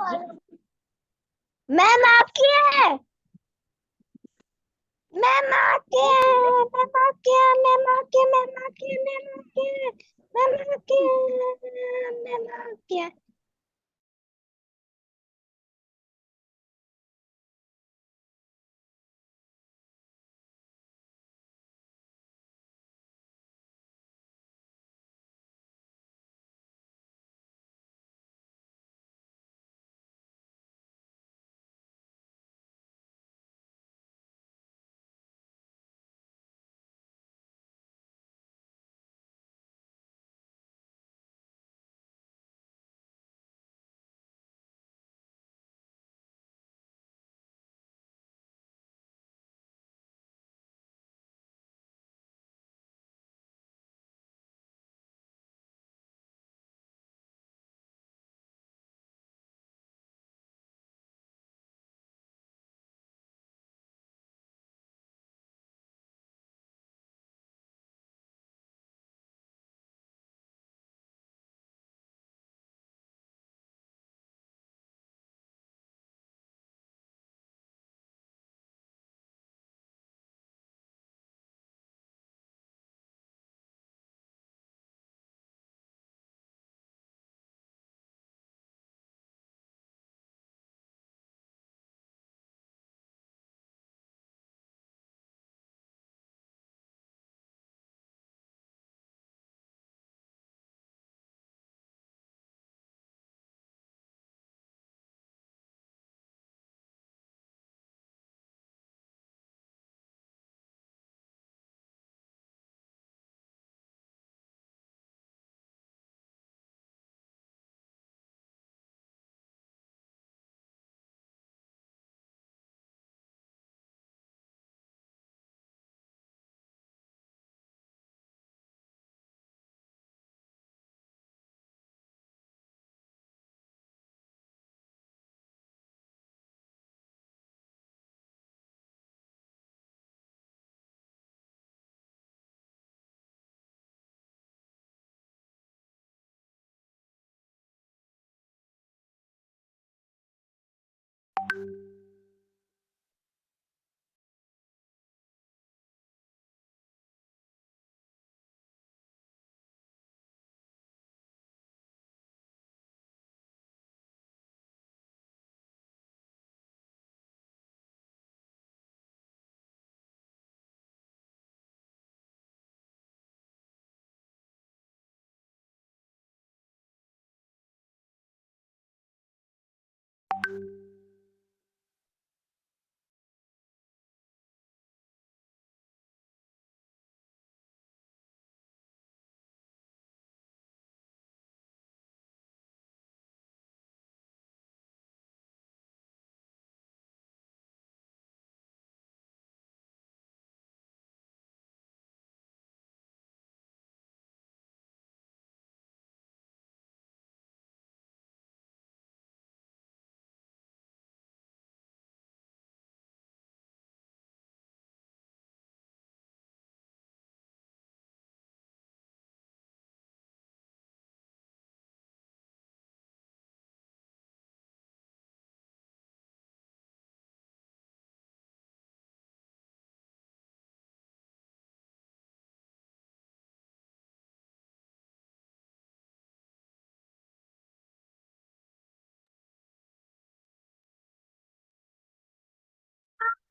Ma'am आपकी है। Ma'am आपकी है। मैम आपकी है। मैम आपकी है। मैम आपकी है। मैम आपकी है। मैम आपकी है। मैम आपकी है।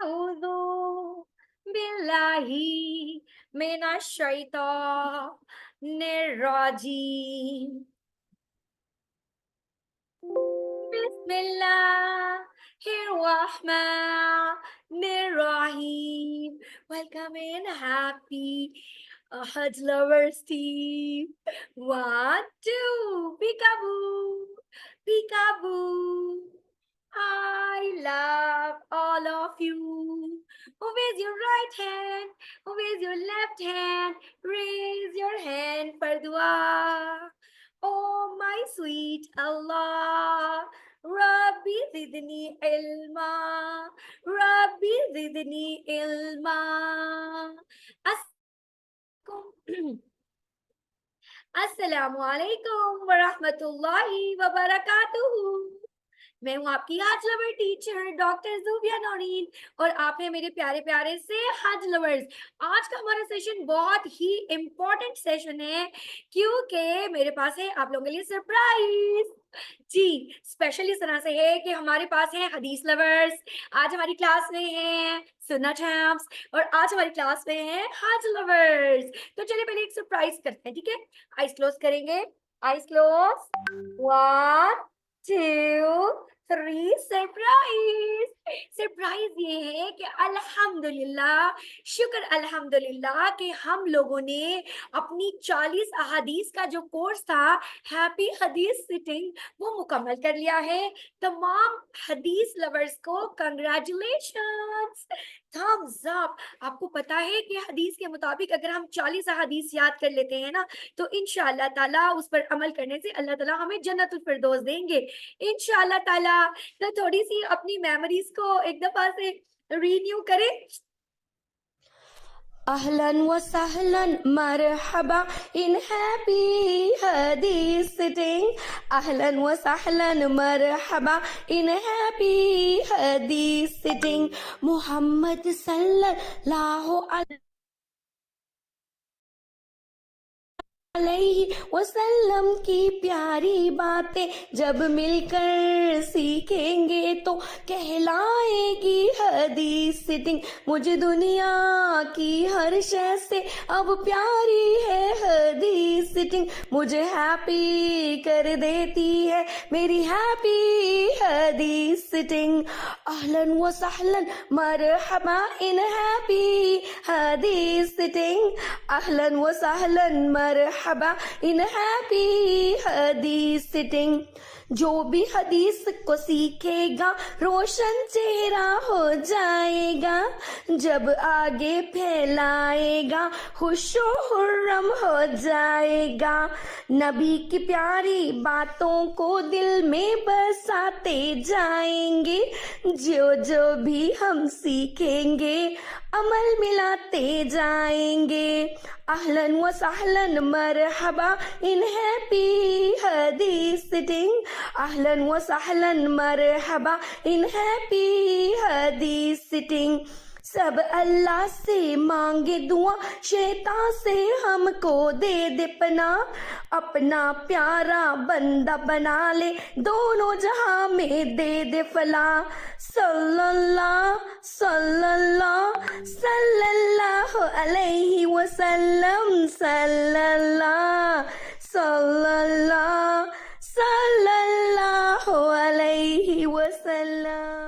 अऊज़ु बिल्लाहि मिनश शैतानिर रजीम। Bismillahirrahmanirrahim. Welcome in, happy Hajj lovers team. One, two, peekaboo, peekaboo. I love all of you. Who is your right hand? Who is your left hand? Raise your hand for dua. Oh, my sweet Allah. Rabbi zidni ilma. Rabbi zidni ilma. Assalamu alaikum wa rahmatullahi wa barakatuhu. मैं हूँ आपकी हज lover teacher doctor ज़ूबिया Naureen और आप हैं मेरे प्यारे प्यारे से हज लवर्स। आज का हमारा सेशन बहुत ही इम्पोर्टेंट सेशन है क्योंकि मेरे पास है आप लोगों के लिए सरप्राइज। जी, स्पेशल इस तरह से है कि हमारे पास है हदीस लवर्स, आज हमारी क्लास में है सुन्ना चैम्प्स और आज हमारी क्लास में है हज लवर्स। तो चलिए पहले एक सरप्राइज करते हैं, ठीक है? आइज क्लोज करेंगे, आइज क्लोज, 1 2 3 सरप्राइज। सरप्राइज ये है कि अल्हम्दुलिल्लाह, शुक्र अल्हम्दुलिल्लाह कि हम लोगों ने अपनी 40 अहादीस का जो कोर्स था हैप्पी हदीस सिटिंग वो मुकम्मल कर लिया है। तमाम हदीस लवर्स को कंग्रेचुलेशंस, थम्स अप। आपको पता है कि हदीस के मुताबिक अगर हम 40 अहादीस याद कर लेते हैं ना तो इंशाअल्लाह ताला उस पर अमल करने से अल्लाह ताला हमें जन्नतुल फिरदौस देंगे इंशाअल्लाह ताला। तो थोड़ी सी अपनी मेमोरीज को एक दफा से रीन्यू करें। अहलन व सहलन मरहबा इन हैप्पी हदीस सिटिंग। अहलन व सहलन मरहबा इन हैप्पी हदीस सिटिंग। मोहम्मद सल्लल्लाहु अलैहि वसल्लम की प्यारी बातें जब मिलकर सीखेंगे तो कहलाएगी हदीस सिटिंग। मुझे दुनिया की हर शय से अब प्यारी है हदीस सिटिंग। मुझे हैप्पी कर देती है मेरी हैप्पी हदीस सिटिंग। अहलन व सहलन मरहबा इन हैप्पी हदीस सिटिंग। अहलन व सहलन मरहबा इन हैप्पी हदीस सिटिंग। जो भी हदीस को सीखेगा रोशन चेहरा हो जाएगा, जब आगे फैलाएगा खुशो हुर्रम हो जाएगा। नबी की प्यारी बातों को दिल में बसाते जाएंगे, जो जो भी हम सीखेंगे अमल मिलाते जाएंगे। अहलन व सहलन मरहबा इन हैप्पी हदीस सिटिंग। अहलन व सहलन मरहबा इन हैप्पी हदीस सिटिंग। सब अल्लाह से मांगे दुआ, शैतान से हमको दे दे पना। अपना प्यारा बंदा बना ले, दोनों जहां में दे दे फला। सल्लल्लाहु सल्लल्लाहु सल्लल्लाहु अलैहि वसल्लम। सल्लल्लाहु सल्लल्लाहु सल्लल्लाहु अलैहि वसल्लम।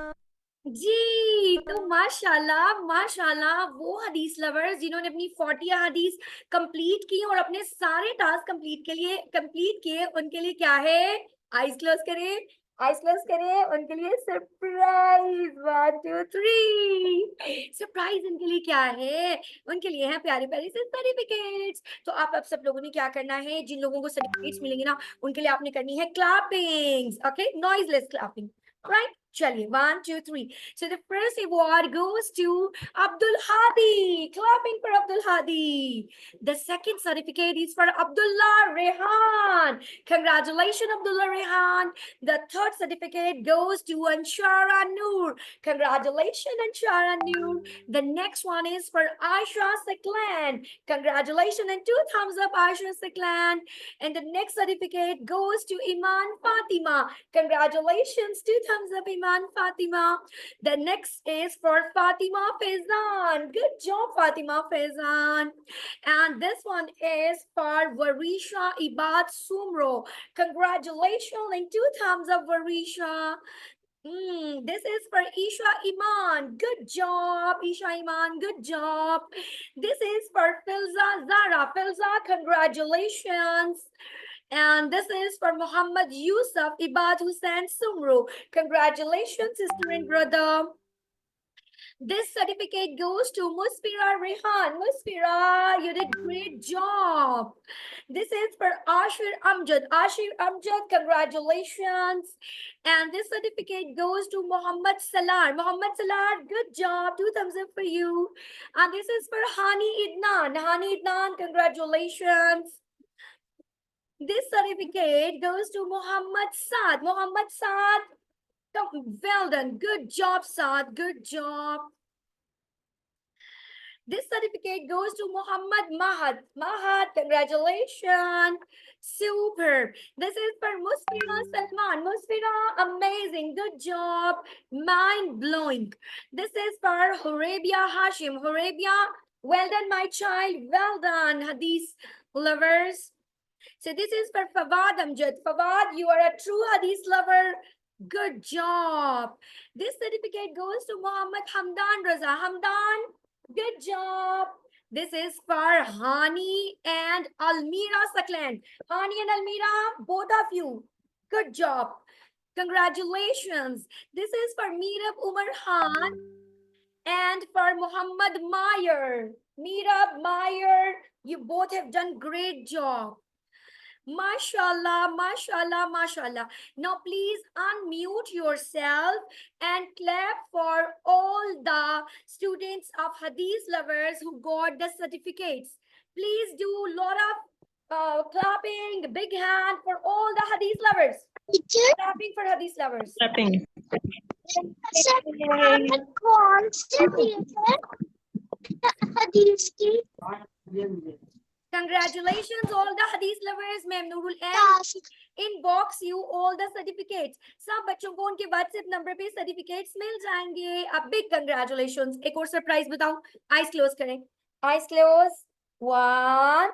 जी, तो माशाल्लाह माशाल्लाह वो हदीस लवर्स जिन्होंने अपनी 40 हदीस कंप्लीट की और अपने सारे टास्क कंप्लीट किए उनके लिए क्या है? आइज क्लोज करें, आइज क्लोज करें, उनके लिए सरप्राइज। 1 2 3 सरप्राइज उनके लिए क्या है? उनके लिए है प्यारे प्यारे से सर्टिफिकेट्स। तो आप सब लोगों ने क्या करना है, जिन लोगों को सर्टिफिकेट्स मिलेंगे ना उनके लिए आपने करनी है clapping, okay, noiseless clapping, right? चलिए 1 2 3। So the first award goes to Abdul Hadi. Clapping for Abdul Hadi. The second certificate is for Abdullah Rehan. Congratulations, Abdullah Rehan. The third certificate goes to Anshara Noor. Congratulations, Anshara Noor. The next one is for Aisha Saklan. Congratulations and 2 thumbs up, Aisha Saklan. And the next certificate goes to Iman Fatima. Congratulations, 2 thumbs up, Iman Fatima. The next is for Fatima Faizan. Good job, Fatima Faizan. And this one is for Varisha Ibad Sumro. Congratulations and 2 thumbs up, Varisha. This is for Isha Iman. Good job, Isha Iman. Good job. This is for Filza Zara. Filza, congratulations. And this is for Muhammad Yusuf Ibad Hussain Sumru. Congratulations, sister and brother. This certificate goes to Musfira Rehan. Musfira, you did great job. This is for Ashir Amjad. Ashir Amjad, congratulations. And this certificate goes to Muhammad Salar. Muhammad Salar, good job. 2 thumbs up for you. And this is for Hani Idnan. Hani Idnan, congratulations. This certificate goes to Muhammad Saad. Muhammad Saad, Well done. Good job, Saad. Good job. This certificate goes to Muhammad Mahad. Mahad, congratulations. Super. This is for Musfira Salman. Musfira, amazing. Good job. Mind blowing. This is for Horabia Hashim. Horabia, well done, my child. Well done, Hadith lovers. So this is for Fawad Amjad. Fawad, you are a true Hadith lover. Good job. This certificate goes to Muhammad Hamdan Raza. Hamdan, good job. This is for Hani and Almira Saklan. Hani and Almira, both of you. Good job. Congratulations. This is for Mirab Umar Khan and for Muhammad Meyer. Mirab, Meyer, you both have done great job. Mashallah, mashallah, mashallah. Now please unmute yourself and clap for all the students of Hadith lovers who got the certificates. Please do a lot of clapping, big hand for all the Hadith lovers. Teacher, Clapping for Hadith lovers. Clapping. कौन से teacher? Hadith की Congratulations, all the Hadith lovers. Ma'am Nurul and class inbox you all the certificates. सब बच्चों को उनके WhatsApp number पे certificates मिल जाएंगे. A big congratulations. एक और सरप्राइज बताऊं. Eyes close करें. Eyes close. 1,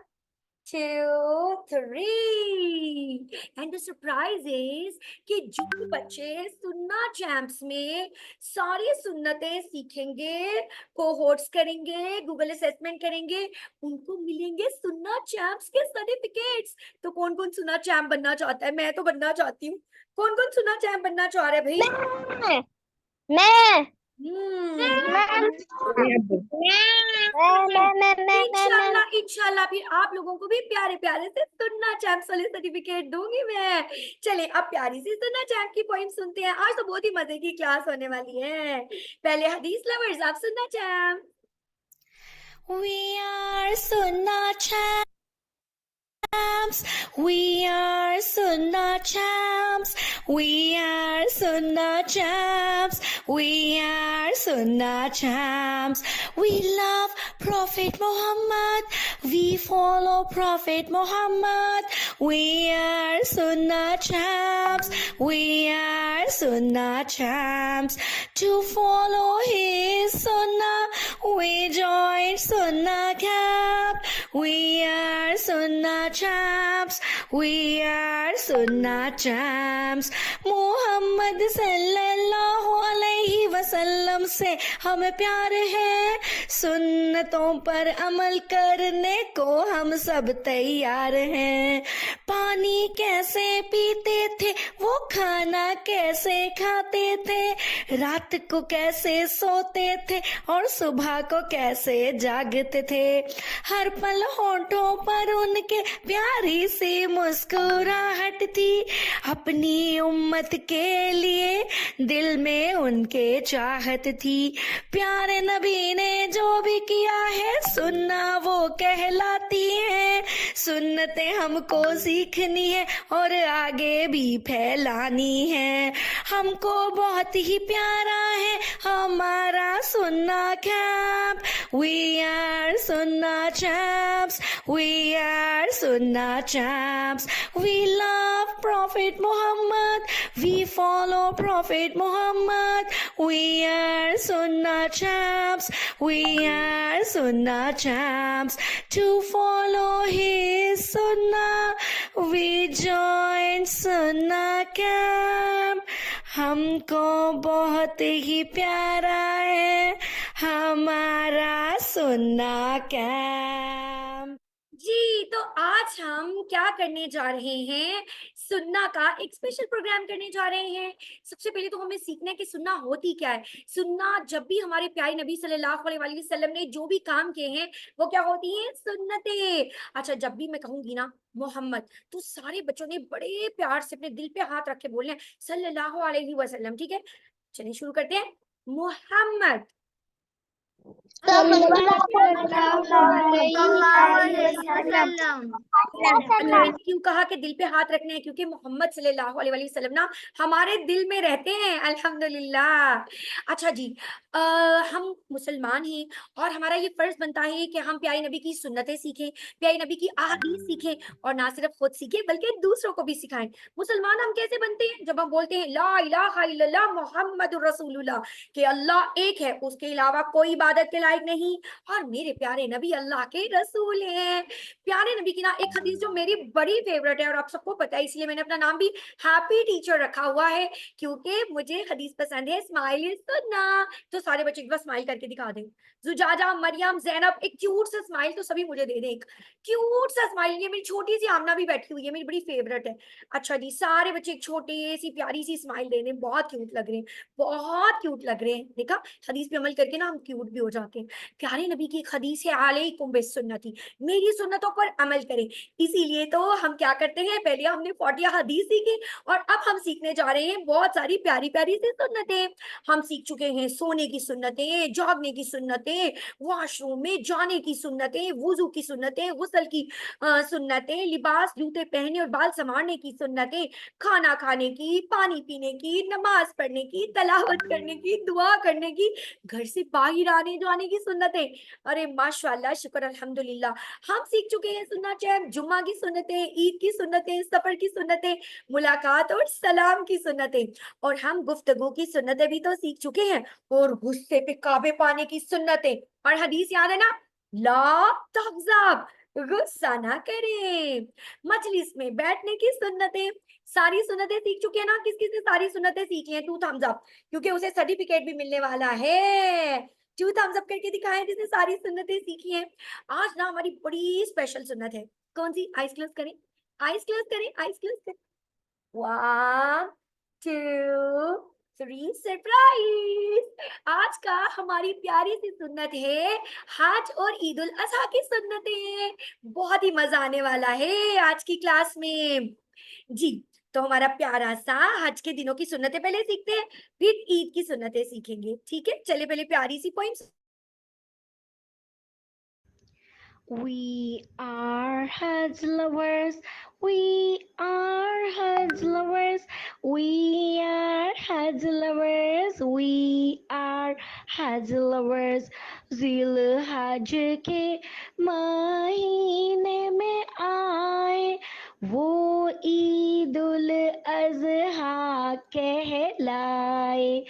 2, 3. And the surprise is कि जो बच्चे सुन्ना चैंप्स में सारी सुन्नतें सीखेंगे, कोहोर्ट्स करेंगे, गूगल असेसमेंट करेंगे, उनको मिलेंगे सुन्ना चैंप्स के सर्टिफिकेट्स. तो कौन कौन सुन्ना चैंप बनना चाहता है? मैं तो बनना चाहती हूँ. कौन कौन सुन्ना चैंप बनना चाह रहा है भाई? मैं इंशाल्लाह इंशाल्लाह फिर आप लोगों को भी प्यारे प्यारे से सुन्ना चैंप्स वाले सर्टिफिकेट दूंगी मैं. चले अब प्यारी सी सुन्ना चैंप की पोइम सुनते हैं. आज तो बहुत ही मजे की क्लास होने वाली है. पहले हदीस लवर्स, आप सुन्ना champ. We are Sunnah champs. We are Sunnah champs. We are Sunnah champs. We are Sunnah champs. We love Prophet Muhammad. We follow Prophet Muhammad. We are Sunnah champs. We are Sunnah champs. To follow his Sunnah, we join Sunnah camp. We are Sunnah champs. We are Sunnah champs. Muhammad sallallahu alaihi wasallam से हमें प्यार है. सुन्नतों पर अमल करने को हम सब तैयार हैं. पानी कैसे पीते थे, वो खाना कैसे खाते थे, रात को कैसे सोते थे और सुबह को कैसे जागते थे. हर पल होठों पर उनके प्यारी सी मुस्कुराहट थी. अपनी उम्मत के लिए दिल में उनके चाहत थी. प्यारे नबी ने जो भी किया है सुन्ना वो कहलाती है. सुन्नतें हमको सीखनी है और आगे भी फैलानी है. हमको बहुत ही प्यारा है हमारा सुन्ना camp. We are Sunnah champs. We are Sunnah champs. We love Prophet Muhammad. We follow Prophet Muhammad. We are Sunnah champs. We are Sunnah champs. To follow his Sunnah, we join Sunnah camp. हमको बहुत ही प्यारा है हमारा सुन्ना camp. जी तो आज हम क्या करने जा रहे हैं? सुन्ना का एक स्पेशल प्रोग्राम करने जा रहे हैं. सबसे पहले तो हमें सीखना है कि सुन्ना होती क्या है. सुन्ना जब भी हमारे प्यारे नबी सल्लल्लाहु अलैहि वसल्लम ने जो भी काम किए हैं वो क्या होती हैं? सुन्नतें. अच्छा, जब भी मैं कहूंगी ना मोहम्मद तो सारे बच्चों ने बड़े प्यार से अपने दिल पे हाथ रख के बोलना है सल्लल्लाहु अलैहि वसल्लम. ठीक है, चलिए शुरू करते हैं. मोहम्मद अच्छा, मैंने क्यों कहा कि दिल पे हाथ रखने हैं, क्योंकि मोहम्मद सल्लल्लाहु अलैहि वसल्लम ना हमारे दिल में रहते हैं, अल्हम्दुलिल्लाह। अच्छा जी, हम मुसलमान हैं और हमारा ये फर्ज बनता है कि हम प्यारे नबी की सुन्नतें सीखें, प्यारे नबी की अहादीस सीखें, और ना सिर्फ खुद सीखें बल्कि दूसरों को भी सिखाएं। मुसलमान हम कैसे बनते हैं? जब हम बोलते हैं ला इलाहा इल्लल्लाह मुहम्मदुर रसूलुल्लाह, कि अल्लाह एक है, उसके अलावा कोई इबादत के लायक नहीं, और मेरे प्यारे नबी अल्लाह के रसूल हैं। प्यारे नबी की ना एक हदीस जो मेरी बड़ी फेवरेट है और आप सबको पता है, इसलिए मैंने अपना नाम भी हैप्पी टीचर रखा हुआ है, क्योंकि मुझे हदीस पसंद है। स्माइल इज सुन्ना। तो सारे बच्चे एक बार स्माइल करके दिखा दें। जुजाजा, मरियम, जैनब, एक क्यूट सा स्माइल तो सभी मुझे दे दें, एक क्यूट सा स्माइल। ये मेरी छोटी सी आमना भी बैठी हुई है, मेरी बड़ी फेवरेट है। अच्छा जी, सारे बच्चे एक छोटी सी प्यारी सी स्माइल दे दें, बहुत क्यूट लग रहे हैं, बहुत क्यूट लग रहे हैं। देखा, हदीस पे अमल करके ना हम क्यूट भी हो जाते हैं। प्यारे नबी की एक हदीस है, अलैकुम बिस्सुन्नती, मेरी सुन्नतों पर अमल करें। इसीलिए तो हम क्या करते हैं, पहले हमने 40 हदीस सीखी और अब हम सीखने जा रहे हैं बहुत सारी प्यारी प्यारी सी सुन्नतें। हम सीख चुके हैं सोने की सुन्नतें, जागने की सुन्नतें, वॉशरूम में जाने की सुन्नतें, वुजू की सुन्नतें, गुस्ल की सुन्नतें, लिबास जूते पहनने और बाल संवारने की सुन्नतें, खाना खाने की, पानी पीने की, नमाज पढ़ने की, तलावत करने की, दुआ करने की, घर से बाहर आने जाने की सुन्नतें। अरे माशाल्लाह, शुक्र अल्हम्दुलिल्लाह, हम सीख चुके हैं सुन्नत चैन, जुम्मा की सुन्नतें, ईद की सुन्नतें, सफर की सुन्नतें, मुलाकात और सलाम की सुन्नतें, और हम गुफ्तगू की सुन्नतें भी तो सीख चुके हैं, और गुस्से पे काबे पाने की सुन्नतें। और हदीस याद है ना, ला तगज़ब, गुस्सा ना करें, मजलिस में बैठने की सुन्नतें। सारी सुन्नतें सीख चुके हैं ना? किस किस ने सारी सुन्नतें सीख ली हैं? 2 थम्स अप, क्योंकि उसे सर्टिफिकेट भी मिलने वाला है। 2 थम्स अप करके दिखाएं जिसने सारी सुन्नतें सीखी हैं। आज ना हमारी बड़ी स्पेशल सुन्नत है। कौन सी? आइज क्लोज करें, आइज क्लोज करें, आइज क्लोज करें। 1 2 3, सरप्राइज। आज का हमारी प्यारी सी सुन्नत है हज और ईद उल अजहा की सुन्नतें। बहुत ही मजा आने वाला है आज की क्लास में जी। तो हमारा प्यारा सा हज के दिनों की सुन्नतें पहले सीखते हैं, फिर ईद की सुन्नतें सीखेंगे, ठीक है? चलिए पहले प्यारी सी poems. We are Hajj lovers. We are Hajj lovers. We are Hajj lovers. We are Hajj lovers. ज़िल हज के महीने में आए वो ईदुल अज़हा कहलाए।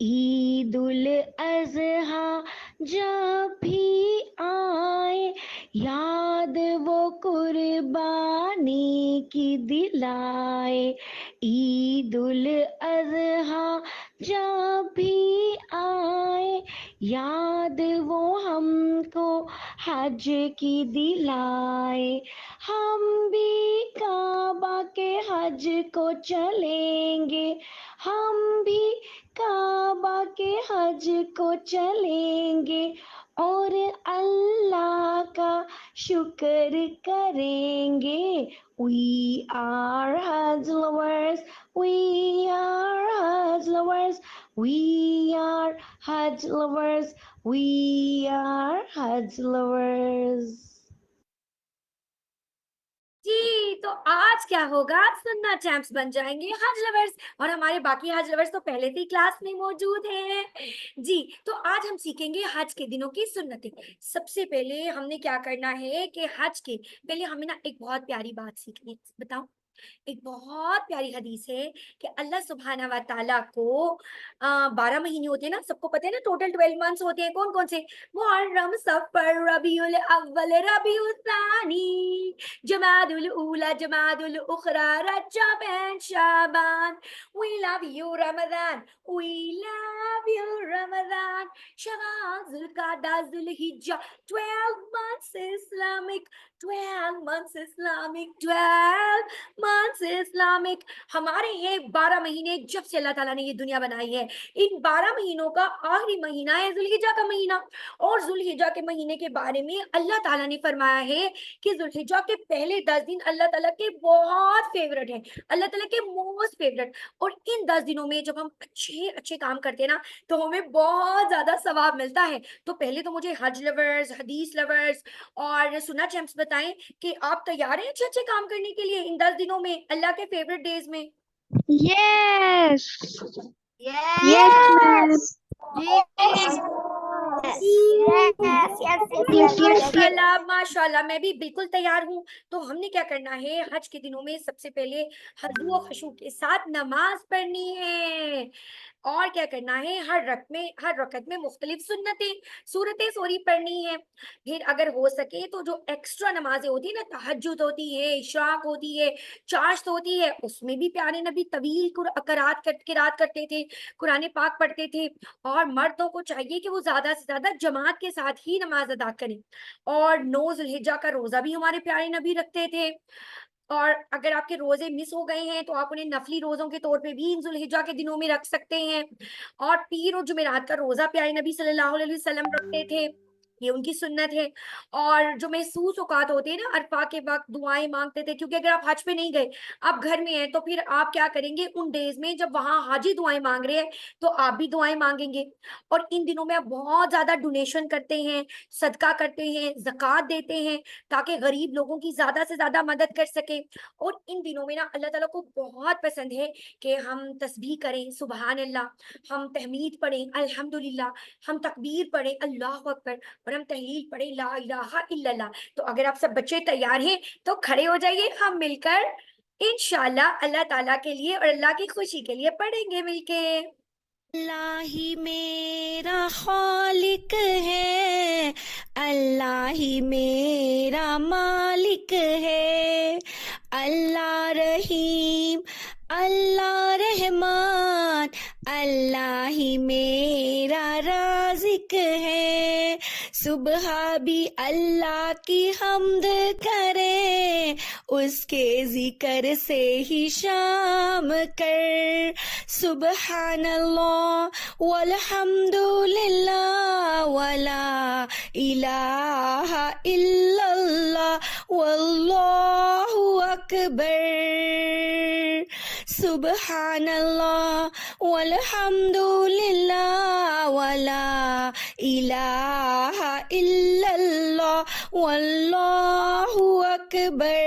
ईदुल अज़हा जब भी आए याद वो कुर्बानी की दिलाए। ईदुल अज़हा जब भी आए याद वो हमको हज की दिलाए। हम भी काबा के हज को चलेंगे, हम भी काबा के हज को चलेंगे और अल्लाह का शुक्र करेंगे। We are Hajj lovers. We are Hajj lovers. We are Hajj lovers. We are Hajj lovers. जी, तो आज क्या होगा, सुन्ना चैंप्स बन जाएंगे हज लवर्स, और हमारे बाकी हज लवर्स तो पहले से ही क्लास में मौजूद हैं जी। तो आज हम सीखेंगे हज के दिनों की सुन्नतें। सबसे पहले हमने क्या करना है कि हज के पहले हमें ना एक बहुत प्यारी बात सीखनी है। बताओ, एक बहुत प्यारी हदीस है कि अल्लाह सुब्हाना व तआला को 12 महीने होते हैं ना, सबको पता है ना, टोटल 12 मंथ्स होते हैं। कौन कौन से? मुहर्रम, सफर, रबीउल अव्वल, रबीउल सानी, जमादुल ऊला, जमादुल उखरा, रजब एंड शाबान। We love you Ramadan, we love you Ramadan, Shawwal, Zulqa'dah, Zulhijjah, 12 months Islamic, 12 months Islamic, 12 months Islamic, हमारे हैं 12 महीने जब से अल्लाह ताला ने ये दुनिया बनाई है। इन 12 महीनों का आखिरी महीना है जुल्हिज्जा का महीना। और जुल्हिज्जा के महीने के बारे में अल्लाह ताला ने फरमाया है कि जुल्हिज्जा के पहले 10 दिन अल्लाह ताला के बहुत फेवरेट हैं, अल्लाह ताला के मोस्ट फेवरेट। और इन 10 दिनों में जब हम अच्छे अच्छे काम करते हैं ना, तो हमें बहुत ज्यादा सवाब मिलता है। तो पहले तो मुझे हज लवर्स, हदीस लवर्स और सुन्ना चैंप्स बताएं कि आप तैयार हैं अच्छे अच्छे काम करने के लिए इन 10 दिनों में, अल्लाह के फेवरेट डेज में? Yes. Yes. Yes, ma'am. माशाल्लाह माशाल्लाह, मैं भी बिल्कुल तैयार हूँ। तो हमने क्या करना है, हज के दिनों में सबसे पहले हुजू और खुशू के साथ नमाज पढ़नी है। और क्या करना है, हर रकत में मुख्तलिफ सूरतें सोरी पढ़नी है। फिर अगर हो सके तो जो एक्स्ट्रा नमाजें होती है ना, तहज्जुद होती है, इशराक होती है, चाश्त होती है, उसमें भी प्यारे नबी तवील किरात करते थे, कुरान पाक पढ़ते थे। और मर्दों को चाहिए कि वो ज्यादा से ज्यादा जमात के साथ ही नमाज अदा करें। और 9 जुल्हिज्जा का रोजा भी हमारे प्यारे नबी रखते थे। और अगर आपके रोजे मिस हो गए हैं तो आप उन्हें नफली रोजों के तौर पे भी इन जुल्हिज्जा के दिनों में रख सकते हैं। और पीर और जुमेरात का रोजा प्यारे नबी सल्लल्लाहु अलैहि वसल्लम रखते थे, ये उनकी सुन्नत है। और जो महसूस औकात होते हैं ना, अरफा के वक्त दुआएं मांगते थे, क्योंकि अगर आप हज पे नहीं गए, आप घर में हैं, तो फिर आप क्या करेंगे उन डेज में जब वहां हाजी दुआएं मांग रहे हैं, तो आप भी दुआएं मांगेंगे। और इन दिनों में आप बहुत ज्यादा डोनेशन करते हैं, सदका करते हैं, ज़कात देते हैं, ताकि गरीब लोगों की ज्यादा से ज्यादा मदद कर सके। और इन दिनों में ना अल्लाह ताला को बहुत पसंद है कि हम तस्बीह करें, सुबहान अल्लाह, हम तहमीद पढ़ें अल्हम्दुलिल्लाह, हम तकबीर पढ़ें अल्लाहु अकबर, और हम तहलील पढ़ें ला इलाहा इल्लल्लाह। तो अगर आप सब बच्चे तैयार हैं तो खड़े हो जाइए, हम मिलकर इंशाल्लाह अल्लाह ताला के लिए और अल्लाह की खुशी के लिए पढ़ेंगे मिलके। अल्लाह ही मेरा खालिक है, अल्लाह ही मेरा मालिक है, अल्लाह रहीम, अल्लाह रहमान, अल्लाह ही मेरा राज़िक है। सुबह भी अल्लाह की हम्द करें, उसके जिक्र से ही शाम कर। सुबहानल्लाह वल्हम्दुलिल्लाह वला इलाहा इल्लल्लाह वल्लाहु अकबर। सुबहानल्लाह वल्हम्दुलिल्लाह वला इलाहा इल्लल्लाह वल्लाहु अकबर।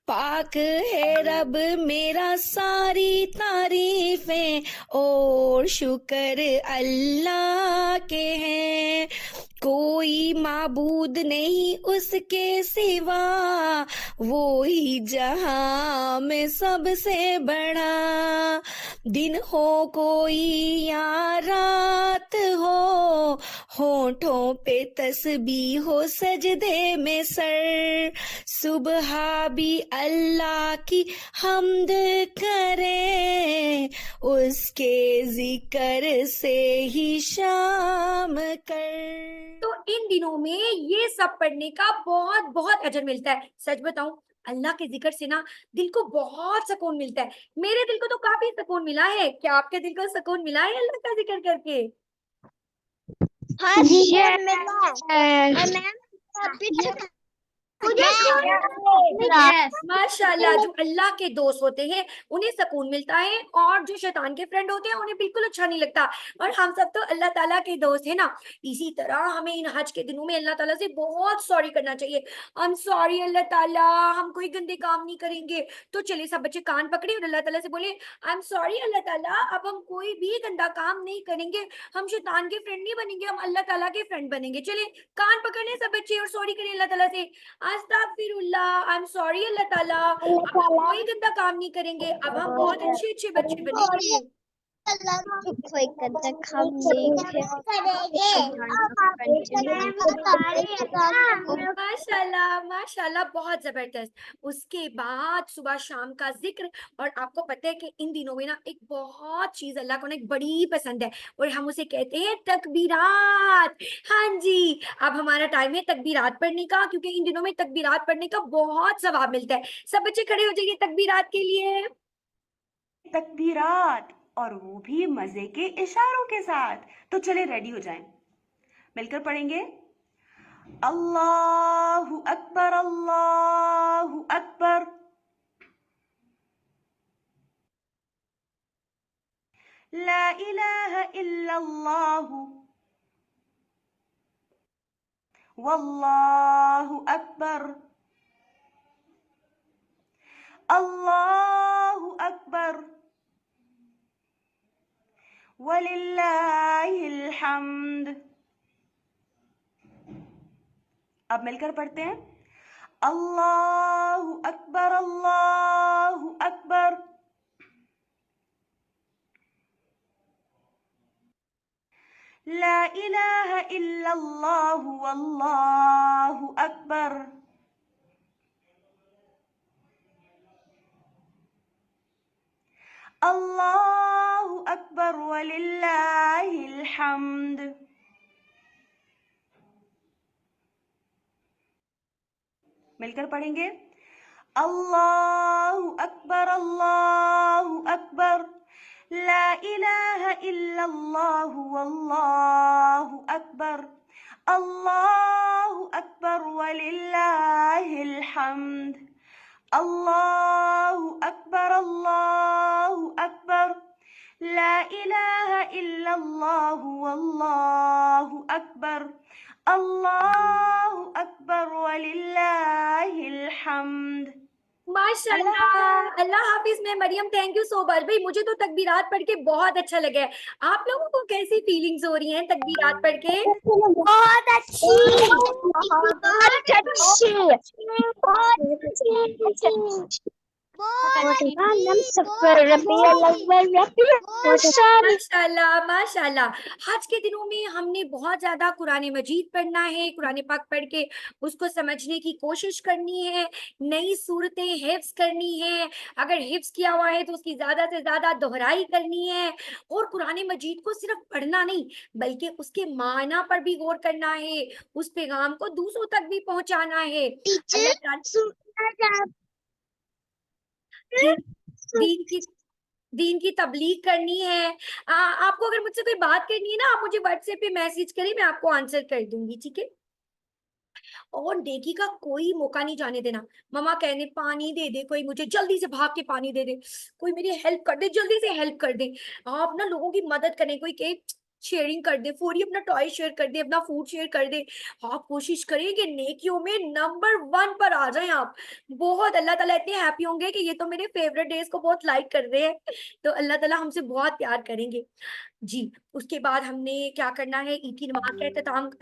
पाक है रब मेरा सारी तारीफें और शुक्र अल्लाह के हैं। कोई माबूद नहीं उसके सिवा, वो ही जहां में सबसे बड़ा। दिन हो कोई या रात हो, होठों पे तस्बीह हो सजदे में सर। सुबह भी अल्लाह की हम्द करें, उसके जिक्र से ही शाम कर। तो इन दिनों में ये सब पढ़ने का बहुत बहुत अजर मिलता है। सच बताऊं, अल्लाह के जिक्र से ना दिल को बहुत सुकून मिलता है। मेरे दिल को तो काफी सुकून मिला है। क्या आपके दिल को सुकून मिला है अल्लाह का जिक्र करके? हाँ, सुकून मिला है। और मैम पीछे मुझे माशाल्लाह, जो अल्लाह के दोस्त होते हैं उन्हें सुकून मिलता है, और जो शैतान के फ्रेंड होते हैं उन्हें बिल्कुल अच्छा नहीं लगता। और हम सब तो अल्लाह ताला के दोस्त हैं ना। इसी तरह हमें इन हज के दिनों में अल्लाह ताला से बहुत सॉरी करना चाहिए। आई एम सॉरी अल्लाह ताला, हम कोई गंदे काम नहीं करेंगे। तो चलिए सब बच्चे कान पकड़े और अल्लाह ताला से बोले, आई एम सॉरी अल्लाह ताला, अब हम कोई भी गंदा काम नहीं करेंगे, हम शैतान के फ्रेंड नहीं बनेंगे, हम अल्लाह ताला के फ्रेंड बनेंगे। चलिए कान पकड़ने सब बच्चे और सॉरी करें अल्लाह ताला से। अस्तगफिरुल्लाह, आई एम सॉरी अल्लाह ताला, अब हम कोई गंदा काम नहीं करेंगे, अब हम बहुत अच्छे अच्छे बच्चे बनेंगे। माशाल्लाह माशाल्लाह, बहुत जबरदस्त। उसके बाद सुबह शाम का जिक्र, और आपको पता है कि इन दिनों में ना एक बहुत चीज अल्लाह को ना एक बड़ी पसंद है, और हम उसे कहते हैं तकबीरात। हाँ जी, अब हमारा टाइम है तकबीरात पढ़ने का, क्योंकि इन दिनों में तकबीरात पढ़ने का बहुत सवाब मिलता है। सब बच्चे खड़े हो जाइए तकबीरात के लिए। तकबीरात, और वो भी मजे के इशारों के साथ। तो चले रेडी हो जाएं, मिलकर पढ़ेंगे। अल्लाहु अकबर, अल्लाहु अकबर। ला इलाहा इल्लल्लाहु वल्लाहु अकबर, अल्लाहु अकबर वलिल्लाहिल हम्द। अब मिलकर पढ़ते हैं। अल्लाहु अकबर, अल्लाहु अकबर। ला इलाहा इल्लल्लाहु वल्लाहु अकबर, अल्लाहु अकबर वलिल्लाहिल हम्द। मिलकर पढ़ेंगे। अल्लाहु अकबर, अल्लाहु अकबर। ला इलाहा इल्लल्लाहु वल्लाहु अकबर, अल्लाहु अकबर वलिल्लाहिल हम्द। अल्लाहु अकबर, अल्लाहु अकबर। ला इलाहा इल्लल्लाहु वल्लाहु अकबर, अल्लाहु अकबर वलिल्लाहिल हम्द। माशाल्लाह, अल्लाह हाफिज। मैं Maryam, thank you so much. भाई मुझे तो तकबीरात पढ़ के बहुत अच्छा लगा है। आप लोगों को कैसी फीलिंग्स हो रही हैं तकबीरात पढ़ के? बहुत अच्छी, बहुत अच्छी, बहुत अच्छी। माशाल्लाह माशाल्लाह। आज के दिनों में हमने बहुत ज्यादा कुरान मजीद पढ़ना है, कुरान पाक पढ़ के उसको समझने की कोशिश करनी है, नई सूरतें हिफ्ज करनी है, अगर हिफ्ज किया हुआ है तो उसकी ज्यादा से ज्यादा दोहराई करनी है, और कुरान मजीद को सिर्फ पढ़ना नहीं बल्कि उसके माना पर भी गौर करना है, उस पैगाम को दूसरों तक भी पहुंचाना है। दीन की दीन की तबलीग करनी है। आपको अगर मुझसे कोई बात करनी है ना, आप मुझे व्हाट्सएप पे मैसेज करिए, मैं आपको आंसर कर दूंगी, ठीक है? और नेकी का कोई मौका नहीं जाने देना। मम्मा कहने पानी दे दे, कोई मुझे जल्दी से भाग के पानी दे दे, कोई मेरी हेल्प कर दे, जल्दी से हेल्प कर दे। आप ना लोगों की मदद करें, कोई कहे शेयरिंग कर दे, फौरी अपना टॉय शेयर कर दे, अपना फूड शेयर कर दे। आप कोशिश करिए कि नेकियों में नंबर 1 पर आ जाएं आप। बहुत अल्लाह ताला इतने हैप्पी होंगे कि ये तो मेरे फेवरेट डेज को बहुत लाइक कर रहे हैं, तो अल्लाह ताला हमसे बहुत प्यार करेंगे जी। उसके बाद हमने क्या करना है, ईद की नमाज का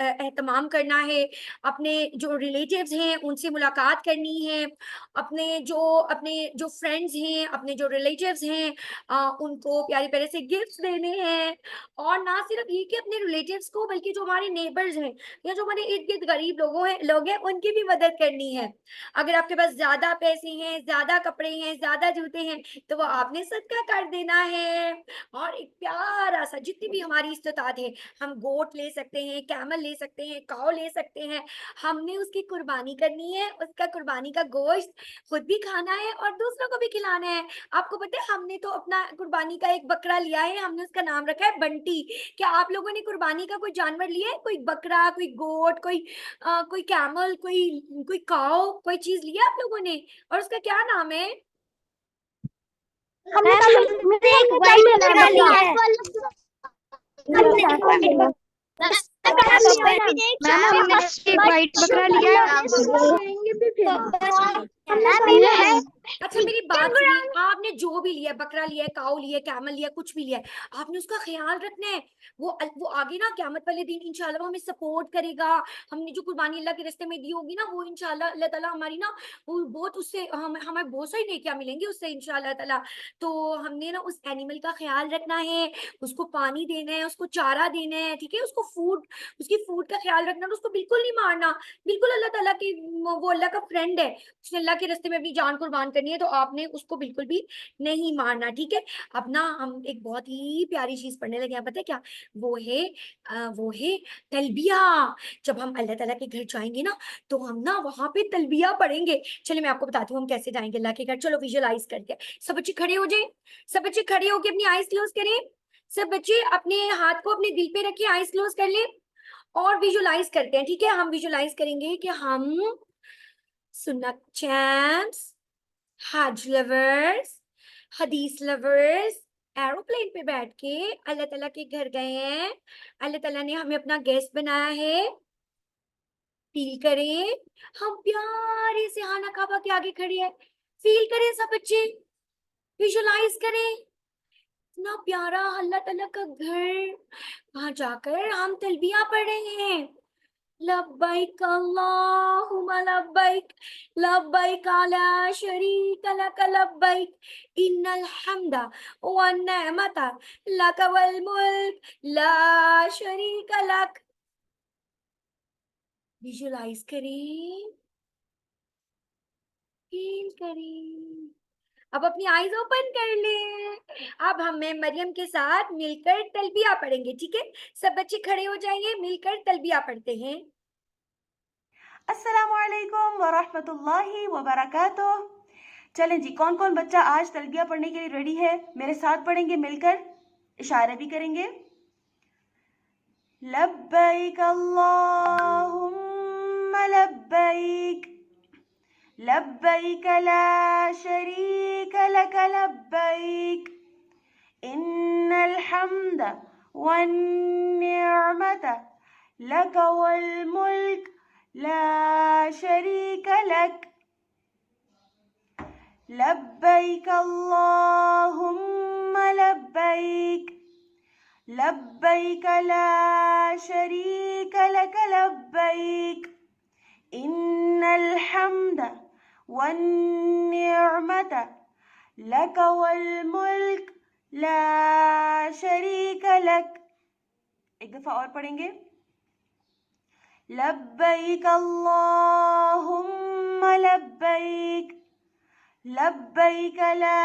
एहतमाम करना है, अपने जो रिलेटिव्स हैं उनसे मुलाकात करनी है, अपने जो फ्रेंड्स हैं, अपने जो रिलेटिव्स हैं, उनको प्यारे प्यारे से गिफ्ट्स देने हैं। और ना सिर्फ ये कि अपने रिलेटिव्स को, बल्कि जो हमारे नेबर्स हैं या जो हमारे इर्द गिर्द गरीब लोग हैं उनकी भी मदद करनी है। अगर आपके पास ज्यादा पैसे हैं, ज्यादा कपड़े हैं, ज्यादा जूते हैं, तो वो आपने सदका कर देना है। और एक प्यारा सा, जितनी भी हमारी इस्तेताद है, हम गोट ले सकते हैं, कैमल ले सकते हैं, काऊ ले सकते हैं, हमने उसकी कुर्बानी करनी है, उसका कुर्बानी का गोश्त खुद भी खाना है और दूसरों को भी खिलाना है। आपको पता है हमने तो अपना कुर्बानी का एक बकरा लिया है, हमने उसका नाम रखा है बंटी। क्या आप लोगों ने कुर्बानी का कोई जानवर लिया है? कोई बकरा, कोई गोट, कोई कैमल, कोई काऊ, कोई चीज लिया आप लोगों ने? और उसका क्या नाम है? हमने एक वाइट बकरा लिया है। एक वाइट बकरा लिया है। अच्छा मेरी बात सुनिए, आपने जो भी लिया, बकरा लिया, काऊ लिया, कैमल लिया, कुछ भी लिया, आपने उसका ख्याल रखना है। वो आगे ना क़यामत वाले दिन इंशाल्लाह वो हमें सपोर्ट करेगा। हमने जो कुर्बानी अल्लाह के रास्ते में दी होगी ना, वो इंशाल्लाह अल्लाह ताला हमारी ना वो बहुत उससे हमें बहुत सारी नेकियां मिलेंगी उससे इंशाल्लाह ताला। तो हमने ना उस एनिमल का ख्याल रखना है, उसको पानी देना है, उसको चारा देना है, ठीक है, उसकी फूड का ख्याल रखना, उसको बिल्कुल नहीं मारना। बिल्कुल अल्लाह ताला की वो अल्लाह का फ्रेंड है, उसने अल्लाह के रास्ते में अपनी जान कुर्बान करनी है, तो आपने उसको बिल्कुल भी नहीं मारना, ठीक है। अब ना हम एक बहुत ही प्यारी चीज पढ़ने लगे हैं, पता है क्या? वो है तलबिया। जब हम अल्लाह ताला के घर जाएंगे ना, तो हम ना वहां पे तलबिया पढ़ेंगे। चलिए मैं आपको बताती हूँ हम कैसे जाएंगे अल्लाह के घर। चलो विजुअलाइज करके सब बच्चे खड़े हो जाए, सब बच्चे खड़े होके अपनी आईज क्लोज करें। सब बच्चे अपने हाथ को अपने दिल पे रखिए, आईज क्लोज कर ले और विजुअलाइज करते हैं, ठीक है। हम विजुअलाइज करेंगे कि हम सुन्नत चैम्प्स, हज लवर्स, हदीस लवर्स एरोप्लेन पे बैठ के अल्लाह ताला के घर गए हैं। अल्लाह ताला ने हमें अपना गेस्ट बनाया है। फील करें, हम प्यारे से खाना काबा के आगे खड़े हैं। फील करें सब बच्चे, विजुअलाइज करें इतना प्यारा अल्लाह ताला का घर, वहां जाकर हम तलबिया पढ़ रहे हैं। लब्बैक अल्लाहुम्मा लब्बैक, लब्बैक ला शरीक लक लब्बैक, इन्नल हम्दा वन नेमता लक वल मुल्क ला शरीक लक। विजुअलाइज करें, फील करें। अब अपनी आईज ओपन कर ले। अब हमें मरियम के साथ मिलकर तलबिया पढ़ेंगे, ठीक है। सब बच्चे खड़े हो जाएंगे, मिलकर तलबिया पढ़ते हैं। अस्सलामुअलैकुम वरहमतुल्लाहि वबरकातुह। चलें जी, कौन कौन बच्चा आज तलबिया पढ़ने के लिए रेडी है? मेरे साथ पढ़ेंगे मिलकर, इशारे भी करेंगे। लब्बैक अल्लाहुम्मा लब्बैक, लब्बैक ला शरीक लक लब्बैक, इन्नल हम्दा वन निअमता लक वल मुल्क ला शरीक लक। लब्बैक अल्लाहुम्मा लब्बैक, लब्बैक ला शरीक लक लब्बैक, इन्नल हम्दा वन निअमता लक वल मुल्क ला शरीक लक। एक दफा और पढ़ेंगे। लब्बैक अल्लाहुम्मा लब्बैक, लब्बैक ला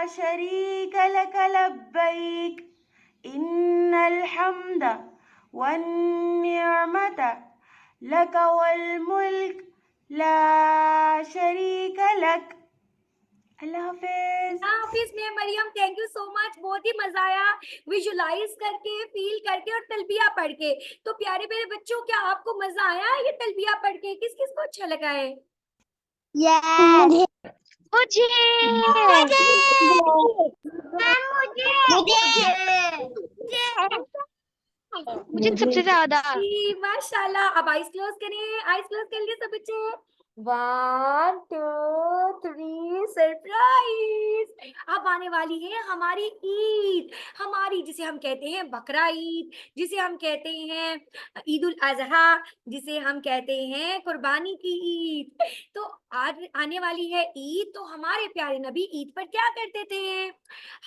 शरीक लक लब्बैक, इन्नल हम्दा वन निअमता लक वल मुल्क ला शरीक लक। अल्लाह हाफिज में Maryam, thank you so much, बहुत ही मजा आया विजुअलाइज करके, फील करके और तलबिया पढ़ के। तो प्यारे मेरे बच्चों, क्या आपको मजा आया ये तलबिया पढ़ के? किस किस को अच्छा लगा है? मुझे मुझे मुझे सबसे ज्यादा। जी माशाल्लाह। अब आइज क्लोज करें, आइज क्लोज कर लिए सब बच्चे। 1 2 3 सरप्राइज। अब आने वाली है हमारी ईद, हमारी जिसे हम कहते हैं बकरा ईद, जिसे हम कहते हैं ईद उल अजहा, जिसे हम कहते हैं कुर्बानी की ईद। तो आज आने वाली है ईद, तो हमारे प्यारे नबी ईद पर क्या करते थे?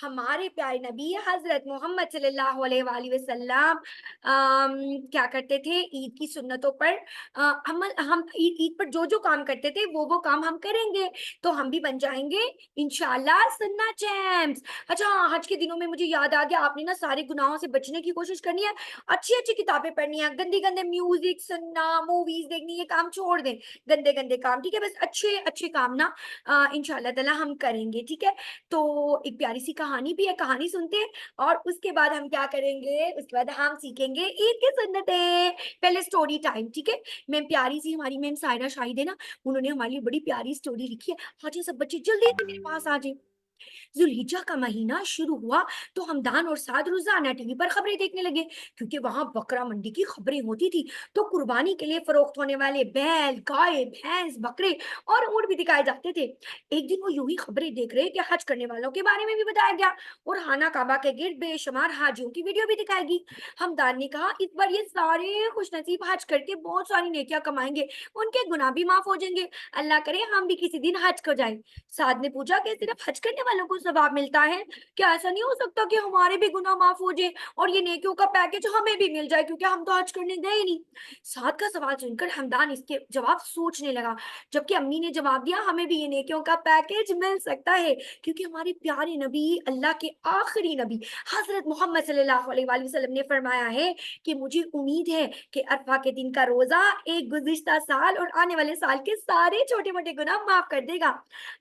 हमारे प्यारे नबी हजरत मोहम्मद सल्लल्लाहु अलैहि वसल्लम क्या करते थे? ईद की सुन्नतों पर हम ईद पर जो जो काम करते थे वो काम हम करेंगे, तो हम भी बन जाएंगे इंशाल्लाह सुन्ना चैम्प्स। अच्छा आज के दिनों में मुझे याद आ गया, आपने ना सारे गुनाहों से बचने की कोशिश करनी है, अच्छी अच्छी किताबें पढ़नी है, गंदे गंदे म्यूजिक सुनना, मूवीज देखनी, ये काम छोड़ दें, गंदे गंदे काम, ठीक है। बस अच्छे अच्छे काम ना इंशाल्लाह ताला हम करेंगे, ठीक है। तो एक प्यारी सी कहानी भी है, कहानी सुनते हैं और उसके बाद हम क्या करेंगे? उसके बाद हम सीखेंगे ईद की सुन्नतें। पहले स्टोरी टाइम, ठीक है। मैम प्यारी सी हमारी मैम सायरा शाहिद है ना, उन्होंने हमारे लिए बड़ी प्यारी स्टोरी लिखी है। आ जाए सब बच्चे जल्दी से मेरे पास आ जाए। जुल्हिज्जा का महीना शुरू हुआ तो हमदान और साद रोजाना टीवी पर खबरें देखने लगे, क्योंकि वहां बकरा मंडी की खबरें होती थी। तो कुर्बानी के लिए फरोख्त होने वाले बैल, गाय, भैंस, बकरे और ऊंट भी दिखाए जाते थे। एक दिन वो यूं ही खबरें देख रहे कि हज करने वालों के बारे में भी बताया गया और खाना काबा के गिर्द बेशुमार हाजियों की वीडियो भी दिखाएगी। हमदान ने कहा, इस बार ये सारे खुशनसीब हज करके बहुत सारी नेकियां कमाएंगे, उनके गुनाह भी माफ हो जाएंगे। अल्लाह करे हम भी किसी दिन हज को जाएं। साद ने पूछा कि सिर्फ हज करने वालों को सवाब मिलता है, क्या ऐसा नहीं हो सकता कि हमारे भी गुनाह माफ हो जाए और ये नेकियों का पैकेज हमें भी मिल जाए, क्योंकि हम तो हज करने गए ही नहीं। साद का सवाल सुनकर हमदान इसके जवाब सोचने लगा, जबकि अम्मी ने जवाब दिया, हमें भी ये नेकियों का पैकेज मिल सकता है, क्योंकि हमारे प्यारे नबी, अल्लाह के आखिरी नबी हजरत मोहम्मद सल्लल्लाहु अलैहि वसल्लम ने फरमाया है कि मुझे उम्मीद है कि अरफा के दिन का रोजा एक गुज़िश्ता साल और आने वाले साल के सारे छोटे मोटे गुनाह माफ कर देगा।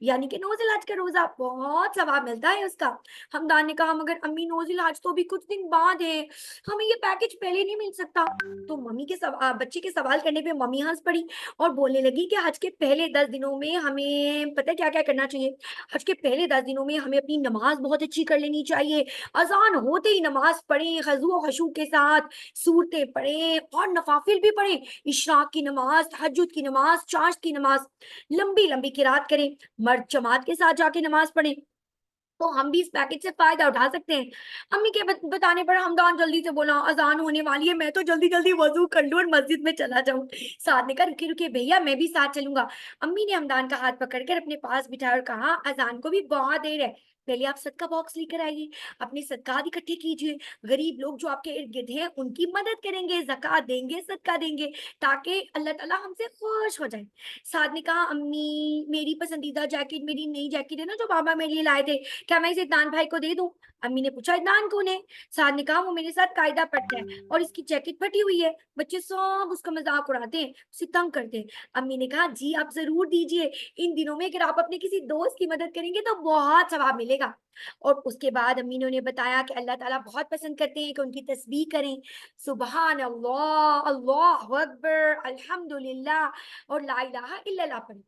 यानी कि नौजिल हज का रोजा बहुत सवाब मिलता है उसका। हमदान ने कहा, मगर अम्मी नौजिल हज तो भी कुछ दिन बाद है, हमें ये पैकेज पहले नहीं मिल सकता। तो मम्मी के बच्चे के सवाल करने पे मम्मी हंस पड़ी और बोलने लगी कि हज के पहले 10 दिनों में हमें पता है क्या क्या करना चाहिए। हज के पहले 10 दिनों में हमें अपनी नमाज बहुत अच्छी कर लेनी चाहिए। अजान होते ही नमाज पढ़े, खजू खशू के साथ सूरतें पढ़े और नफाफिल भी पढ़े। इशराक की नमाज, तहज्जुद की नमाज, चाश की नमाज लंबी लंबी किरात करें, मर्द जमात के साथ जाके नमाज पढ़े। तो हम भी इस पैकेज से फायदा उठा सकते हैं। अम्मी के बताने पर हमदान जल्दी से बोला, अजान होने वाली है, मैं तो जल्दी जल्दी वजू कर लूं और मस्जिद में चला जाऊं। साथ ने कहा, रुके रुके भैया, मैं भी साथ चलूंगा। अम्मी ने हमदान का हाथ पकड़कर अपने पास बिठाया और कहा, अजान को भी बहुत देर है, पहले आप सदका बॉक्स लेकर आइए, अपने सदकात इकट्ठे कीजिए, गरीब लोग जो आपके इर्द गिर्द हैं उनकी मदद करेंगे, ज़कात देंगे, सदका देंगे, ताकि अल्लाह ताला हमसे खुश हो जाए। साथ ने कहा, अम्मी मेरी पसंदीदा जैकेट, मेरी नई जैकेट है ना जो बाबा मेरे लिए लाए थे, क्या मैं इसे इदनान भाई को दे दूं? अम्मी ने पूछा, इदनान कौन है? साद ने कहा, वो मेरे साथ कायदा पढ़ता है और इसकी जैकेट फटी हुई है, बच्चे सब उसका मजाक उड़ाते हैं, उसे तंग करते हैं। अम्मी ने कहा, जी आप जरूर दीजिए, इन दिनों में अगर आप अपने किसी दोस्त की मदद करेंगे तो बहुत सवाब मिलेगा। और उसके बाद अम्मी ने उन्हें बताया कि अल्लाह ताला बहुत पसंद करते हैं कि उनकी तस्बीह करें, सुबहान अल्लाह, अल्लाहु अकबर, अल्हम्दुलिल्लाह और ला इलाहा इल्लल्लाह पढ़ें।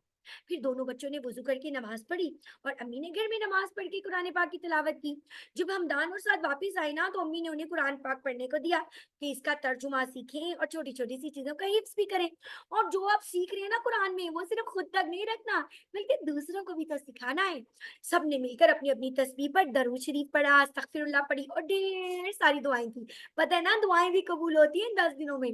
फिर दोनों बच्चों ने वजू करके नमाज पढ़ी और अम्मी ने घर में नमाज पढ़ के कुरान पाक की तिलावत की। जब हमदान और साथ वापस आए ना, तो अम्मी ने उन्हें कुरान पाक पढ़ने को दिया कि इसका तर्जुमा सीखें और छोटी छोटी सी चीजों का हिफ्ज भी करें। और जो आप सीख रहे हैं ना कुरान में, वो सिर्फ खुद तक नहीं रखना, बल्कि दूसरों को भी तो सिखाना है। सबने मिलकर अपनी अपनी तस्बीह पर दरूद शरीफ पढ़ा, अस्तगफिरुल्लाह पढ़ी और ढेर सारी दुआएं की। पता है ना, दुआएं भी कबूल होती हैं 10 दिनों में।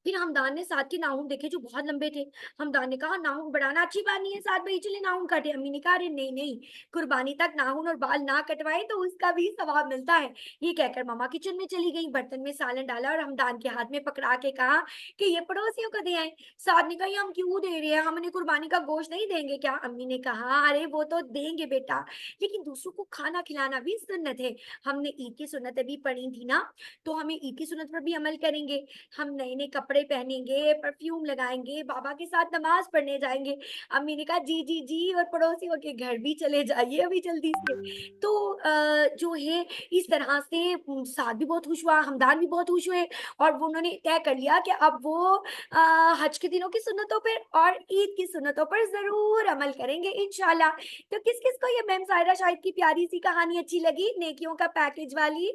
फिर हमदान ने साथ के नाखून देखे जो बहुत लंबे थे। हमदान ने कहा, नाखून बढ़ाना अच्छी बात नहीं है, साथ भाई चले नाखून काटे। अम्मी ने कहा, अरे नहीं नहीं, कुर्बानी तक नाखून और बाल ना कटवाए तो उसका भी सवाब मिलता है। ये कहकर मामा किचन में चली गई, बर्तन में सालन डाला और हमदान के हाथ में पकड़ा के कहा कि ये पड़ोसियों को दे आए। साथ ने कहा, ये हम क्यों दे रहे हैं, हम उन्हें कुर्बानी का गोश्त नहीं देंगे क्या? अम्मी ने कहा, अरे वो तो देंगे बेटा, लेकिन दूसरों को खाना खिलाना भी सुन्नत है। हमने ईद की सुन्नत अभी पढ़ी थी ना, तो हमें ईद की सुन्नत पर भी अमल करेंगे। हम नए नए कपड़े पहनेंगे, परफ्यूम लगाएंगे, बाबा के साथ नमाज पढ़ने जाएंगे। अम्मी ने कहा, जी जी जी, और पड़ोसियों के घर भी चले जाइए अभी जल्दी से। तो जो है इस तरह से साद भी बहुत खुश हुआ, हमदान भी बहुत खुश हुए और वो उन्होंने तय कर लिया कि अब वो हज के दिनों की सुन्नतों पर और ईद की सुन्नतों पर जरूर अमल करेंगे इंशाल्लाह। तो किस किस को ये मैम सायरा शाहिद की प्यारी सी कहानी अच्छी लगी, नेकियों का पैकेज वाली?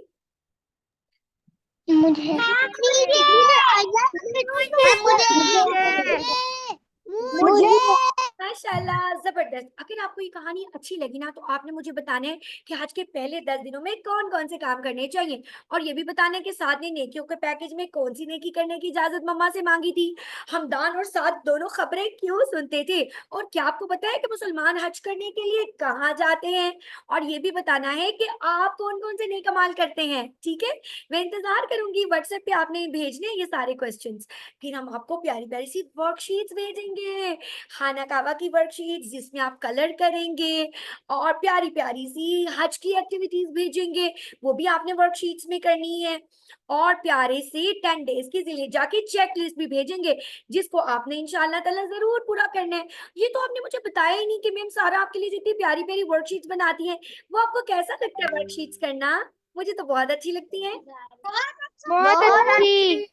मुझे माशाल्लाह, जबरदस्त। अगर आपको ये कहानी अच्छी लगी ना, तो आपने मुझे बताना है कि हज के पहले 10 दिनों में कौन कौन से काम करने चाहिए, और ये भी बताना है कि साथ ने नेकियों के पैकेज में कौन सी नेकी करने की इजाजत मम्मा से मांगी थी, हमदान और साथ दोनों खबरें क्यों सुनते थे, और क्या आपको पता है कि मुसलमान हज करने के लिए कहाँ जाते हैं, और ये भी बताना है कि आप कौन कौन से नेक अमाल करते हैं। ठीक है, मैं इंतजार करूंगी, व्हाट्सएप पे आपने भेजने ये सारे क्वेश्चंस, फिर हम आपको प्यारी प्यारी सी वर्कशीट्स भेजेंगे, खाना काबा की वर्कशीट जिसमें आप कलर करेंगे, और प्यारी प्यारी सी हज की एक्टिविटीज भेजेंगे, वो भी आपने वर्कशीट्स में करनी है, और प्यारे से 10 डेज की जिलेजा की चेक लिस्ट भी भेजेंगे, जिसको आपने इंशाल्लाह ताला जरूर पूरा करना है। ये तो आपने मुझे बताया ही नहीं कि मैम सारा आपके लिए जितनी प्यारी प्यारी वर्कशीट्स बनाती है, वो आपको कैसा लगता है वर्कशीट्स करना? मुझे तो बहुत अच्छी लगती हैं। बहुत अच्छी, बहुत अच्छी।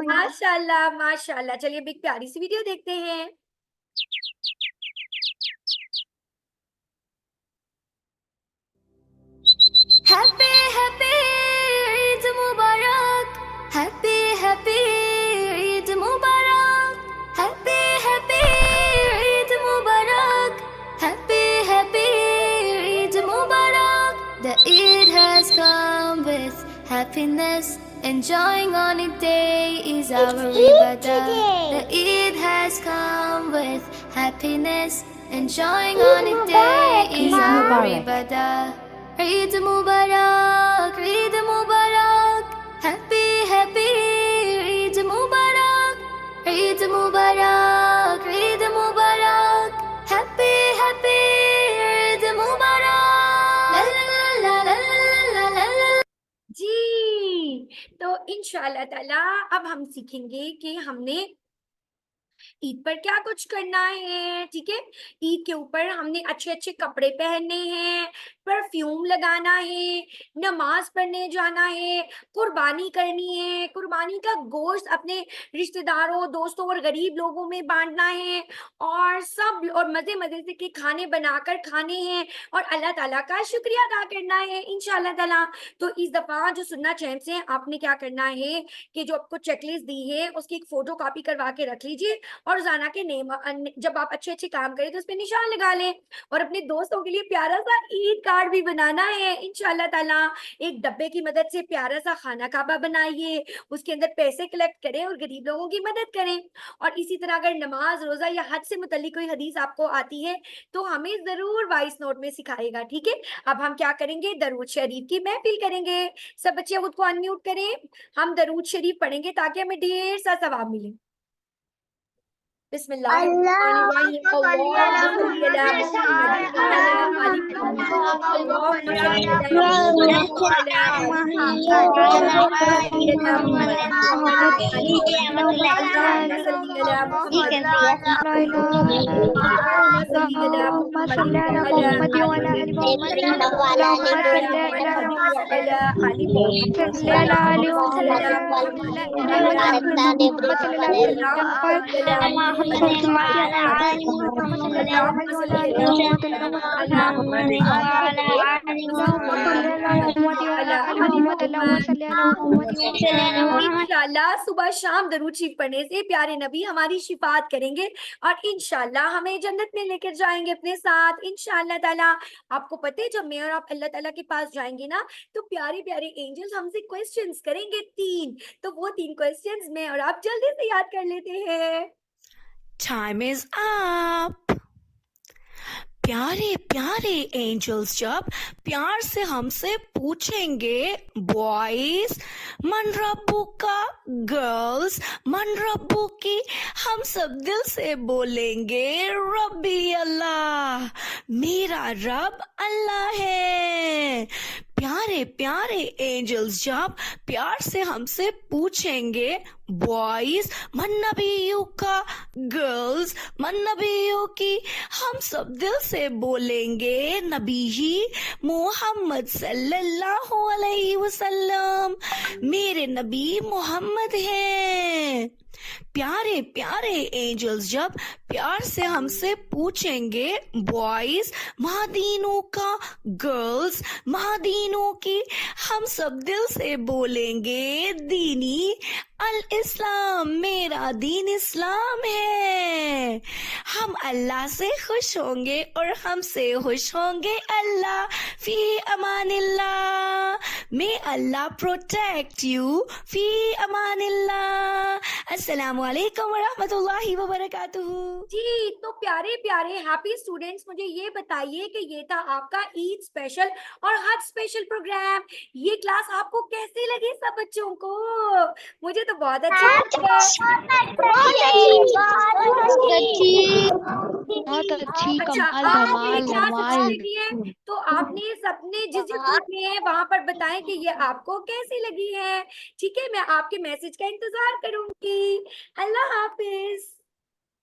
माशाल्लाह माशाल्लाह। चलिए एक प्यारी सी वीडियो देखते हैं। Happy Happy Eid Mubarak, Happy Happy Eid Mubarak, Happy Happy Eid Mubarak, Happy Happy Eid Mubarak. The Eid has come with happiness, enjoying on a day is our ibadah. The Eid has come with happiness, enjoying on a day is our ibadah. Eid Mubarak, Eid Mubarak, Happy Happy Eid Mubarak, Eid Mubarak, Eid Mubarak, Happy Happy Eid Mubarak. La la la la la la la. जी, तो इंशाल्लाह ताला अब हम सीखेंगे कि हमने ईद पर क्या कुछ करना है। ठीक है, ईद के ऊपर हमने अच्छे अच्छे कपड़े पहनने हैं, परफ्यूम लगाना है, नमाज पढ़ने जाना है, कुर्बानी करनी है, कुर्बानी का गोश्त अपने रिश्तेदारों, दोस्तों और गरीब लोगों में बांटना है, और सब और मजे मजे से के खाने बनाकर खाने हैं, और अल्लाह ताला का शुक्रिया अदा करना है इंशाल्लाह ताला। तो इस दफा जो सुन्ना चैम्प्स हैं, आपने क्या करना है कि जो आपको चेकलिस्ट दी है उसकी एक फोटो कॉपी करवा के रख लीजिए, और रोजाना के जब आप अच्छे अच्छे काम करें तो उस पर निशान लगा लें, और अपने दोस्तों के लिए प्यारा सा ईद कार्ड भी बनाना है इंशाल्लाह ताला। एक डब्बे की मदद से प्यारा सा खाना काबा बनाइए, उसके अंदर पैसे कलेक्ट करें और गरीब लोगों की मदद करें। और इसी तरह अगर नमाज, रोजा या हज से मुतल्लिक कोई हदीस आपको आती है तो हमें जरूर वॉइस नोट में सिखाएगा। ठीक है, अब हम क्या करेंगे, दरूद शरीफ की महफिल करेंगे। सब बच्चे खुद को अनम्यूट करें, हम दरूद शरीफ पढ़ेंगे ताकि हमें ढेर सा सवाब मिले। बिस्मिल्लाहिर्रहमानिर्रहीम। अल्लाहुम्मा सल्ली अला मुहम्मद व अला आलि मुहम्मद। अल्लाहुम्मा सल्ली अला मुहम्मद व अला आलि मुहम्मद। अल्लाहुम्मा सल्ली अला मुहम्मद व अला आलि मुहम्मद। अल्लाहुम्मा सल्ली अला मुहम्मद। अल्लाहुम्मा सल्ली अला मुहम्मद व अला आलि मुहम्मद। अल्लाहुम्मा सल्ली अला मुहम्मद व अला आलि मुहम्मद। अल्लाहुम्मा सल्ली अला मुहम्मद व अला आलि मुहम्मद। अल्लाहुम्मा सल्ली अला इंशाल्लाह सुबह शाम दरूद शरीफ पढ़ने से प्यारे नबी हमारी शिफात करेंगे, और इंशाल्लाह हमें जन्नत में लेकर जाएंगे अपने साथ इंशाल्लाह ताला। आपको पता है जब मैं और आप अल्लाह ताला के पास जाएंगे ना, तो प्यारे प्यारे एंजल्स हमसे क्वेश्चंस करेंगे 3, तो वो 3 क्वेश्चंस मैं और आप जल्दी से याद कर लेते हैं। Time is up. प्यारे प्यारे एंजल्स जब प्यार से हमसे पूछेंगे बॉयज मन रब्बू का, गर्ल्स मन रब्बू की, हम सब दिल से बोलेंगे रब्बी अल्लाह, मेरा रब अल्लाह है। प्यारे प्यारे एंजल्स जब प्यार से हमसे पूछेंगे बॉयज मन नबियों का, गर्ल्स मन नबियों की, हम सब दिल से बोलेंगे नबी जी मोहम्मद सल्लल्लाहु अलैहि वसल्लम, मेरे नबी मोहम्मद हैं। प्यारे प्यारे एंजल्स जब प्यार से हमसे पूछेंगे बॉयज महादीनों का, गर्ल्स महादीनों की, हम सब दिल से बोलेंगे दीनी अल इस्लाम, मेरा दीन इस्लाम है। हम अल्लाह से खुश होंगे और हमसे खुश होंगे अल्लाह, फी अमानिल्लाह, मे अल्लाह प्रोटेक्ट यू, फी अमानिल्लाह। अस्सलामु अलैकुम व रहमतुल्लाहि व बरकातुहू। जी, तो प्यारे प्यारे हैप्पी स्टूडेंट्स, मुझे ये बताइए कि ये था आपका ईद स्पेशल और हज स्पेशल प्रोग्राम। ये क्लास आपको कैसी लगी सब बच्चों को? मुझे तो बहुत अच्छी लगी। बहुत अच्छी, अच्छा, कमाल आपने धमाल क्लास अच्छी धमाल। लगी है तो आपने सबने जिस ग्रुप में है वहां पर बताएं कि ये आपको कैसी लगी है। ठीक है, मैं आपके मैसेज का इंतजार करूंगी। अल्लाह हाफिज।